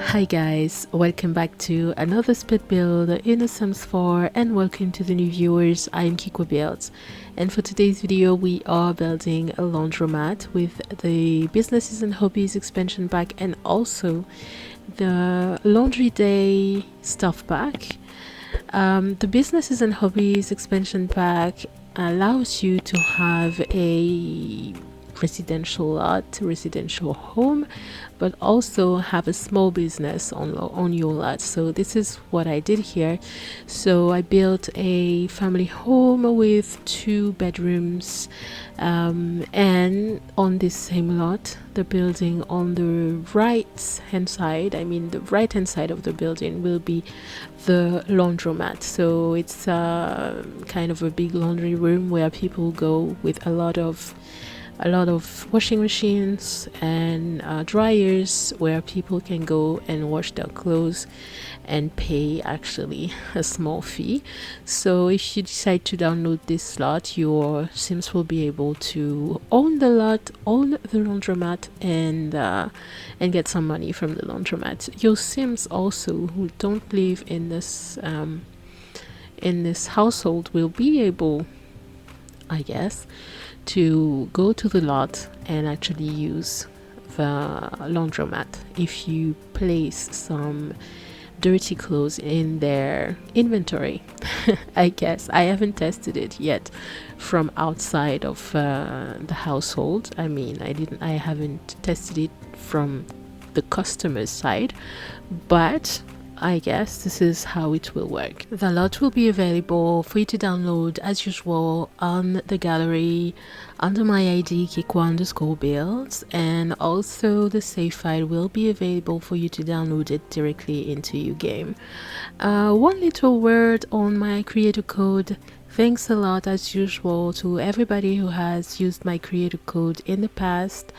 Hi guys, welcome back to another split build in The Sims 4 and welcome to the new viewers. I'm Kiko Builds, and for today's video we are building a laundromat with the businesses and hobbies expansion pack and also the laundry day stuff pack. The businesses and hobbies expansion pack allows you to have a residential lot, residential home, but also have a small business on your lot. So this is what I did here. So I built a family home with 2 bedrooms, and on this same lot, the building on the right hand side, the right hand side of the building will be the laundromat. So it's kind of a big laundry room where people go with a lot of washing machines and dryers where people can go and wash their clothes and pay actually a small fee. So if you decide to download this lot, your Sims will be able to own the lot, own the laundromat, and get some money from the laundromat. Your Sims also who don't live in this household will be able, I guess, to go to the lot and actually use the laundromat if you place some dirty clothes in their inventory. I guess I haven't tested it yet from outside of the household. I haven't tested it from the customer's side, but I guess this is how it will work. The lot will be available for you to download as usual on the gallery under my ID Kiko_builds, and also the save file will be available for you to download it directly into your game. One little word on my creator code. Thanks a lot as usual to everybody who has used my creator code in the past.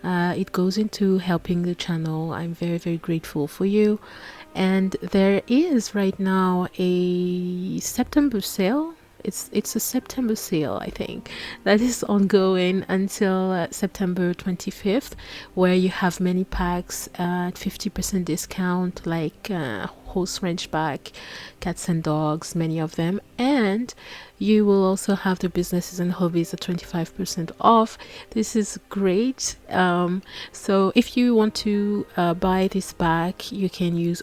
It goes into helping the channel. I'm very grateful for you. And there is right now a September sale. It's a September sale, I think, that is ongoing until September 25th, where you have many packs at 50% discount, like horse ranch pack, cats and dogs, many of them, and you will also have the businesses and hobbies at 25% off. This is great. So if you want to buy this pack, you can use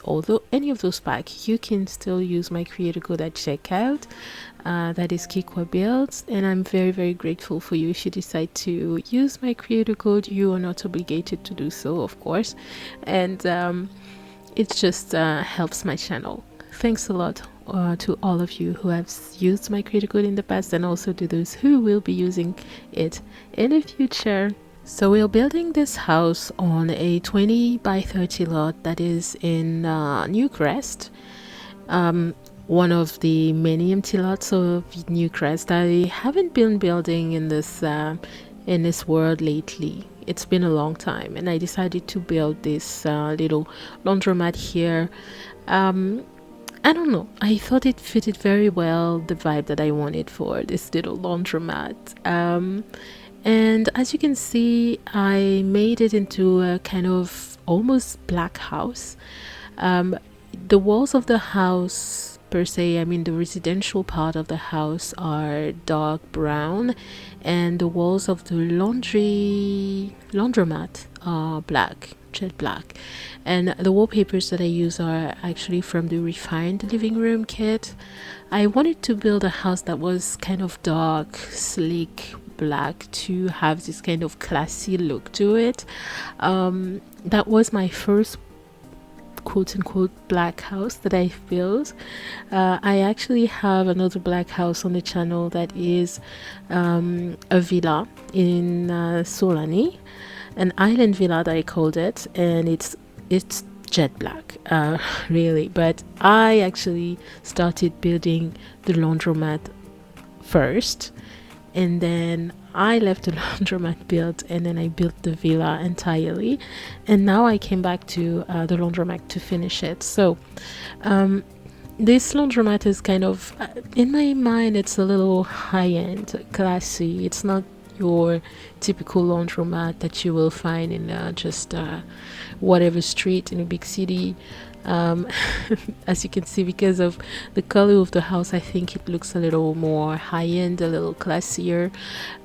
any of those packs. You can still use my creator code at checkout. That is Kiko Builds, and I'm very grateful for you. If you decide to use my creator code, you are not obligated to do so, of course, and it just helps my channel. Thanks a lot to all of you who have used my creator code in the past, and also to those who will be using it in the future. So we're building this house on a 20 by 30 lot that is in Newcrest, one of the many empty lots of Newcrest. I haven't been building in this world lately. It's been a long time, and I decided to build this little laundromat here. I don't know, I thought it fitted very well the vibe that I wanted for this little laundromat. And as you can see, I made it into a kind of almost black house. The walls of the house per se, the residential part of the house, are dark brown, and the walls of the laundromat are jet black, and the wallpapers that I use are actually from the refined living room kit. I wanted to build a house that was kind of dark, sleek black to have this kind of classy look to it. That was my first quote-unquote black house that I built. I actually have another black house on the channel that is a villa in Solani, an island villa that I called it, and it's jet black, really. But I actually started building the laundromat first, and then I left the laundromat built, and then I built the villa entirely, and now I came back to the laundromat to finish it. So this laundromat is kind of, in my mind, it's a little high-end, classy. It's not your typical laundromat that you will find in just whatever street in a big city. um, as you can see, because of the color of the house, I think it looks a little more high-end, a little classier.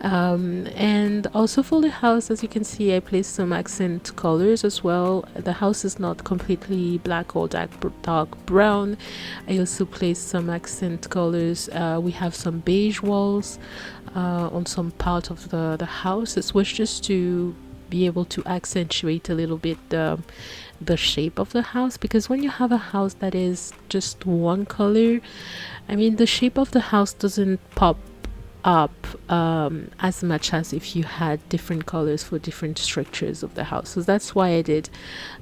And also for the house, as you can see, I placed some accent colors as well. The house is not completely black or dark brown. I also placed some accent colors. We have some beige walls on some part of the house. It was just to be able to accentuate a little bit the shape of the house, because when you have a house that is just one color, I mean, the shape of the house doesn't pop up as much as if you had different colors for different structures of the house. So that's why I did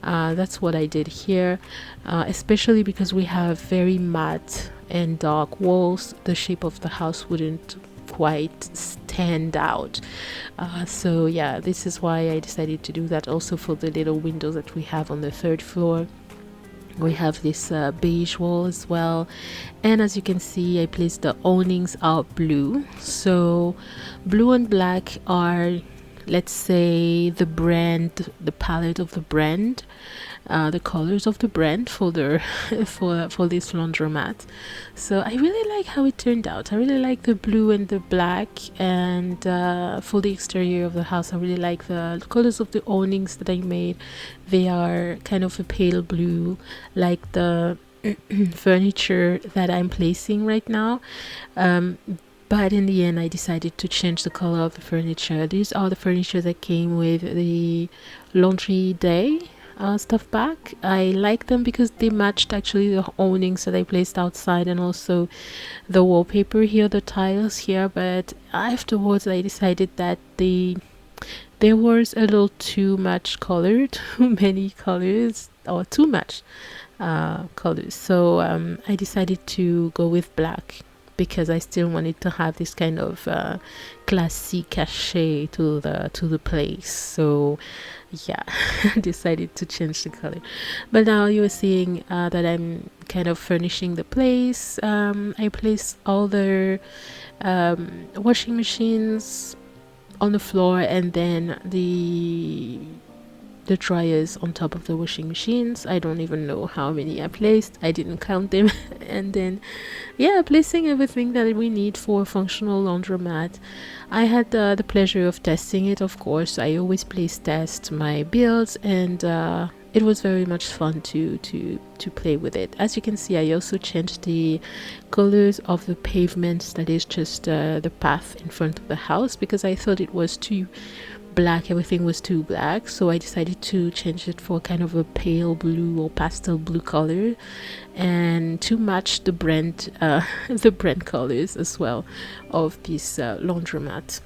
that's what I did here, especially because we have very matte and dark walls. The shape of the house wouldn't quite stand out. So yeah, this is why I decided to do that. Also for the little windows that we have on the third floor, we have this beige wall as well. And as you can see, I placed the awnings out blue. So blue and black are, let's say, the brand, the palette of the brand, the colors of the brand for the for this laundromat. So I really like how it turned out. I really like the blue and the black. And for the exterior of the house, I really like the colors of the awnings that I made. They are kind of a pale blue, like the furniture that I'm placing right now. But in the end, I decided to change the color of the furniture. These are the furniture that came with the laundry day stuff back. I like them because they matched actually the awnings that I placed outside, and also the wallpaper here, the tiles here. But afterwards, I decided that there was a little too much color, too many colors, or too much colors. So I decided to go with black, because I still wanted to have this kind of classy cachet to the place. So yeah, I decided to change the color. But now you're seeing that I'm kind of furnishing the place. I placed all the washing machines on the floor, and then the dryers on top of the washing machines. I don't even know how many I placed. I didn't count them. And then yeah, placing everything that we need for a functional laundromat. I had the pleasure of testing it, of course. I always test my builds, and it was very much fun to play with it. As you can see, I also changed the colors of the pavement, that is just the path in front of the house, because I thought it was too black. Everything was too black, so I decided to change it for kind of a pale blue or pastel blue color, and to match the brand the brand colors as well of this laundromat.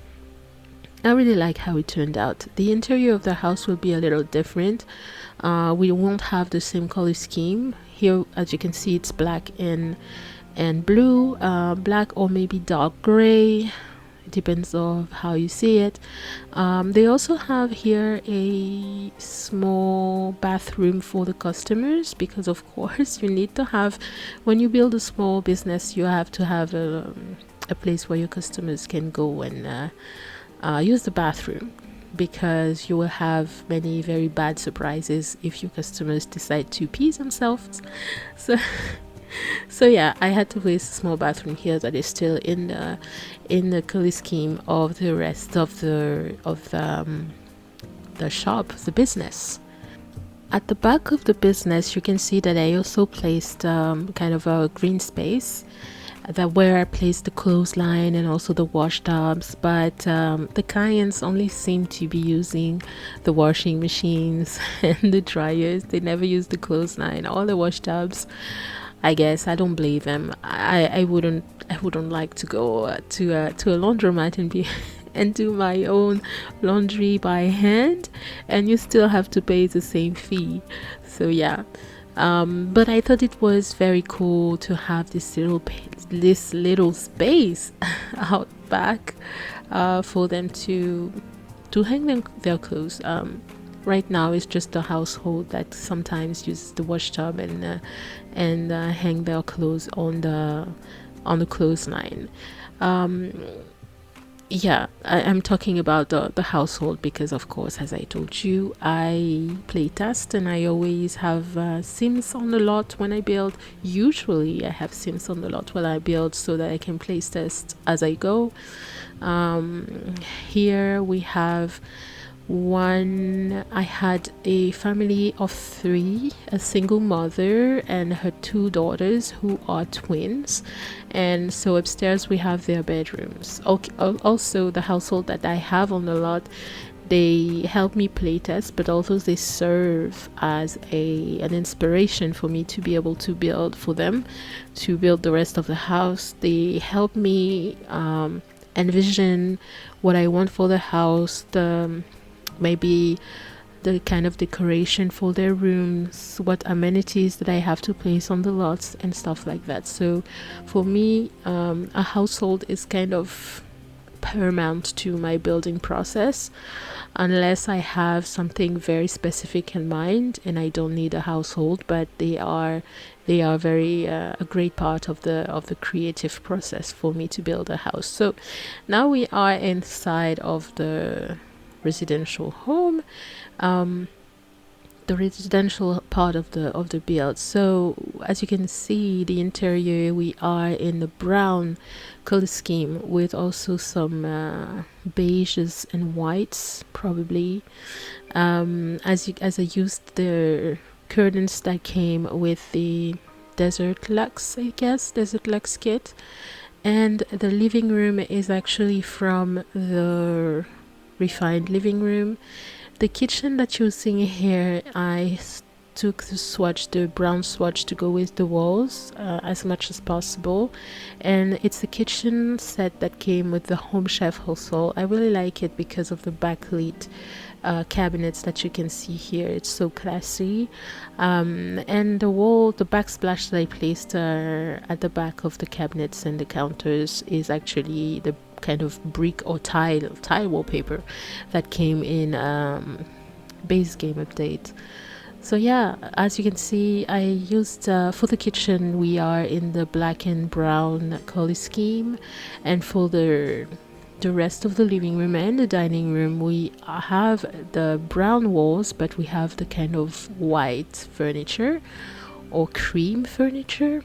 I really like how it turned out. The interior of the house will be a little different. We won't have the same color scheme here. As you can see, it's black and blue, black or maybe dark gray. It depends on how you see it. They also have here a small bathroom for the customers, because of course you need to have, when you build a small business, you have to have a place where your customers can go and use the bathroom, because you will have many very bad surprises if your customers decide to pee themselves. So yeah, I had to place a small bathroom here that is still in the color scheme of the rest of the shop, the business. At the back of the business, you can see that I also placed kind of a green space, that where I placed the clothesline and also the wash tubs. But the clients only seem to be using the washing machines and the dryers. They never use the clothesline or the wash tubs. I guess I don't blame them. I wouldn't like to go to a laundromat and be and do my own laundry by hand, and you still have to pay the same fee. So yeah, but I thought it was very cool to have this little space out back for them to hang their clothes. Right now it's just the household that sometimes uses the wash tub and hang their clothes on the clothesline. yeah, I'm talking about the household because, of course, as I told you, I play test and I always have sims on the lot when I build. Usually, I have sims on the lot when I build so that I can place test as I go. Here we have one. I had a family of 3, a single mother and her 2 daughters who are twins, and so upstairs we have their bedrooms. Okay, also the household that I have on the lot, they help me playtest, but also they serve as an inspiration for me to be able to build for them, to build the rest of the house. They help me envision what I want for the house, maybe the kind of decoration for their rooms, what amenities that I have to place on the lots and stuff like that. So for me, a household is kind of paramount to my building process, unless I have something very specific in mind and I don't need a household, but they are very a great part of the creative process for me to build a house. So now we are inside of the residential home, the residential part of the build. So as you can see, the interior, we are in the brown color scheme with also some beiges and whites probably. As I used the curtains that came with the Desert Luxe, I guess, Desert Luxe kit. And the living room is actually from the refined living room. The kitchen that you're seeing here, I took the brown swatch to go with the walls as much as possible, and it's the kitchen set that came with the Home Chef also. I really like it because of the backlit cabinets that you can see here. It's so classy, and the backsplash that I placed at the back of the cabinets and the counters is actually the kind of brick or tile wallpaper that came in base game update. So yeah, as you can see, I used for the kitchen, we are in the black and brown color scheme, and for the rest of the living room and the dining room, we have the brown walls, but we have the kind of white furniture or cream furniture.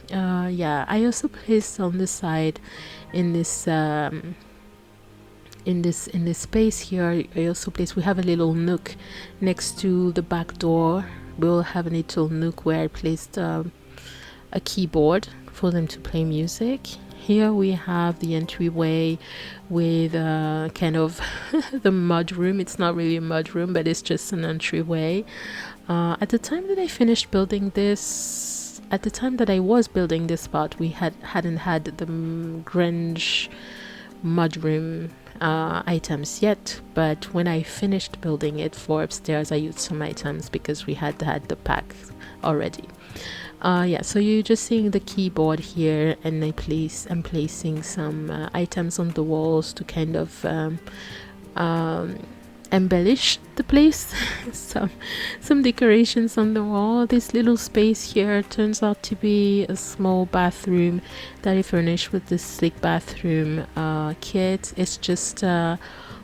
Yeah, I also placed on the side in this space here, I also placed, we have a little nook next to the back door. We will have a little nook where I placed a keyboard for them to play music. Here we have the entryway with kind of the mud room. It's not really a mud room, but it's just an entryway. At the time that I finished building this, at the time that I was building this part, we hadn't had the Grange mudroom items yet, but when I finished building it for upstairs, I used some items because we had the pack already. Yeah, so you're just seeing the keyboard here, and I'm placing some items on the walls to kind of embellish the place. some decorations on the wall. This little space here turns out to be a small bathroom that I furnished with this sleek bathroom kit. It's just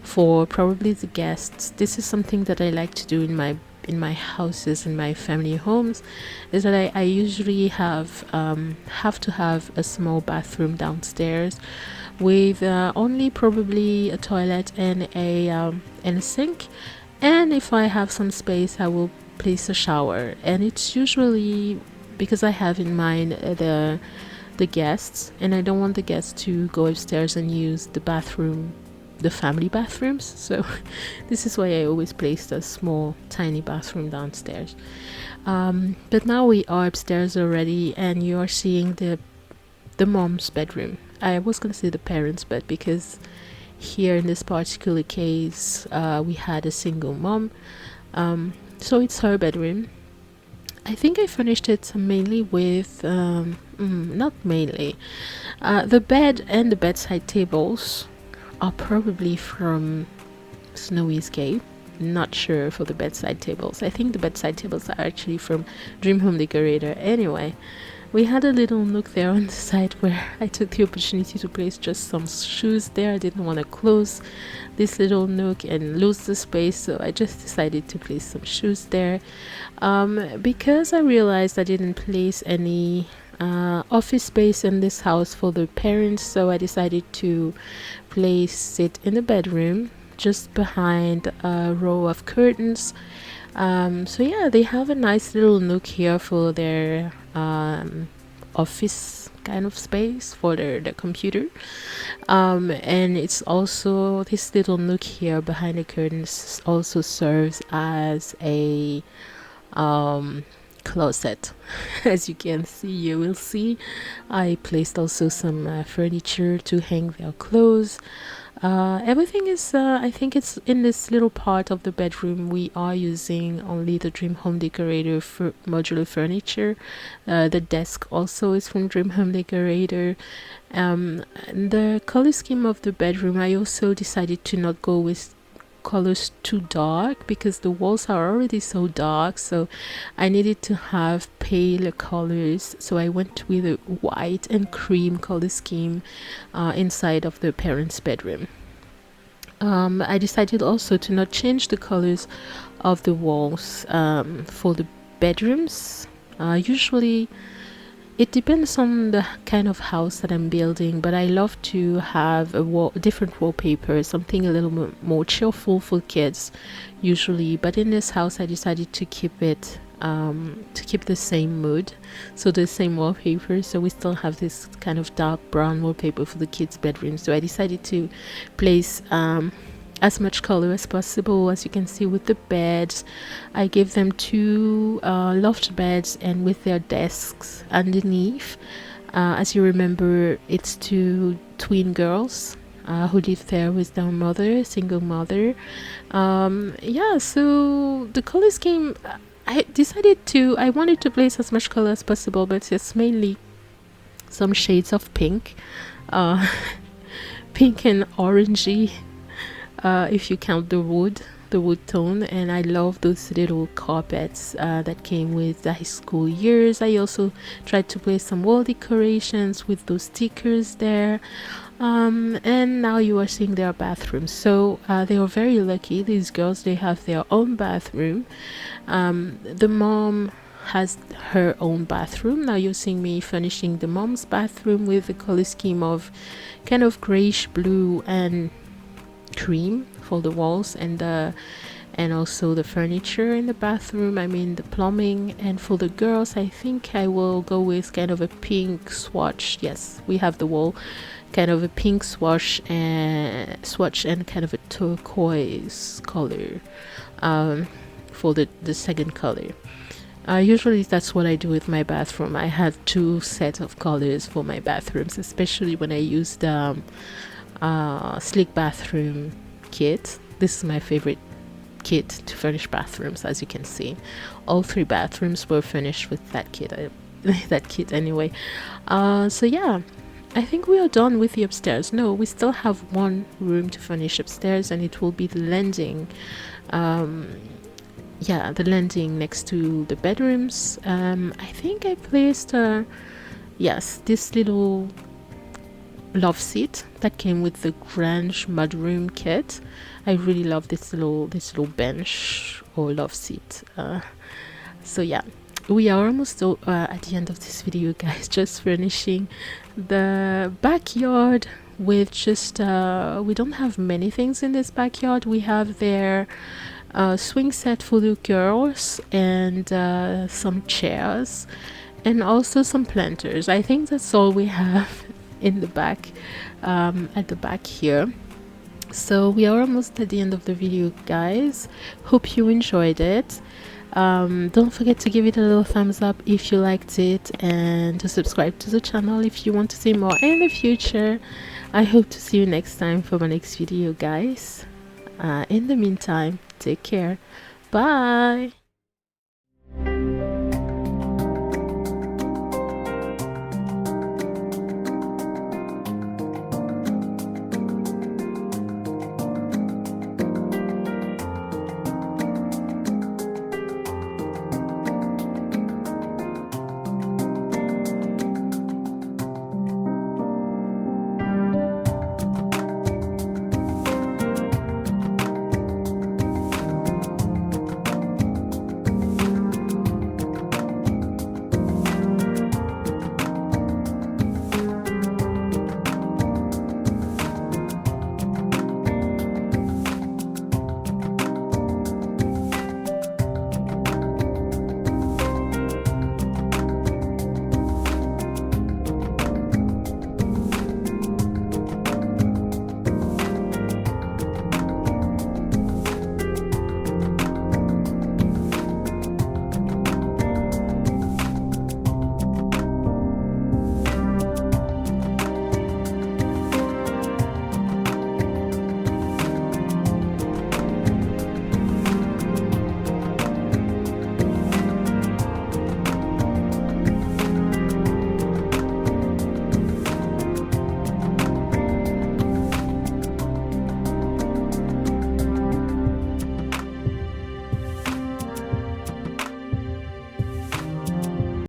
for probably the guests. This is something that I like to do in my houses, in my family homes, is that I usually have to have a small bathroom downstairs with only probably a toilet and a sink, and if I have some space I will place a shower. And it's usually because I have in mind the guests, and I don't want the guests to go upstairs and use the bathroom, the family bathrooms. So this is why I always placed a small tiny bathroom downstairs. But now we are upstairs already, and you are seeing the mom's bedroom. I was gonna say the parents' bed, because here in this particular case we had a single mom, so it's her bedroom. I think I furnished it mainly with not mainly, the bed and the bedside tables are probably from Snowy Escape. Not sure for the bedside tables. I think the bedside tables are actually from Dream Home Decorator. Anyway, we had a little nook there on the side where I took the opportunity to place just some shoes there. I didn't want to close this little nook and lose the space, so I just decided to place some shoes there. Because I realized I didn't place any office space in this house for the parents, so I decided to place it in the bedroom just behind a row of curtains. So yeah, they have a nice little nook here for their office kind of space for their computer, and it's also this little nook here behind the curtains also serves as a closet. As you can see, you will see I placed also some furniture to hang their clothes. Everything is I think it's in this little part of the bedroom we are using only the Dream Home Decorator for modular furniture. The desk also is from Dream Home Decorator. The color scheme of the bedroom, I also decided to not go with colors too dark because the walls are already so dark, so I needed to have pale colors, so I went with a white and cream color scheme inside of the parents' bedroom. I decided also to not change the colors of the walls for the bedrooms. Usually it depends on the kind of house that I'm building, but I love to have a different wallpaper, something a little more cheerful for kids usually. But in this house I decided to keep it to keep the same mood, so the same wallpaper, so we still have this kind of dark brown wallpaper for the kids' bedroom. So I decided to place as much color as possible. As you can see with the beds, I gave them two loft beds and with their desks underneath. As you remember, it's two twin girls who live there with their mother, single mother. Yeah, so the color scheme, I wanted to place as much color as possible, but it's mainly some shades of pink, pink and orangey, if you count the wood tone. And I love those little carpets that came with the high school years. I also tried to place some wall decorations with those stickers there. And now you are seeing their bathrooms. So they are very lucky, these girls. They have their own bathroom. The mom has her own bathroom. Now you're seeing me furnishing the mom's bathroom with the color scheme of kind of grayish blue and cream for the walls and also the furniture in the bathroom, I mean the plumbing. And for the girls, I think I will go with kind of a pink swatch. Yes, we have the wall kind of a pink swatch and kind of a turquoise color for the second color. Usually that's what I do with my bathroom. I have two sets of colors for my bathrooms, especially when I use the sleek bathroom kit. This is my favorite kit to furnish bathrooms. As you can see, all three bathrooms were furnished with that kit. That kit anyway. So yeah, I think we are done with the upstairs. No, we still have one room to furnish upstairs, and it will be the landing. Yeah, the landing next to the bedrooms. I think I placed yes, this little love seat that came with the Grange mudroom kit. I really love this little bench or love seat. So yeah, we are almost at the end of this video, guys. Just furnishing the backyard with just we don't have many things in this backyard. We have their swing set for the girls and some chairs and also some planters. I think that's all we have in the back, at the back here. So we are almost at the end of the video, guys. Hope you enjoyed it. Don't forget to give it a little thumbs up if you liked it, and to subscribe to the channel if you want to see more in the future. I hope to see you next time for my next video, guys. In the meantime, take care. Bye.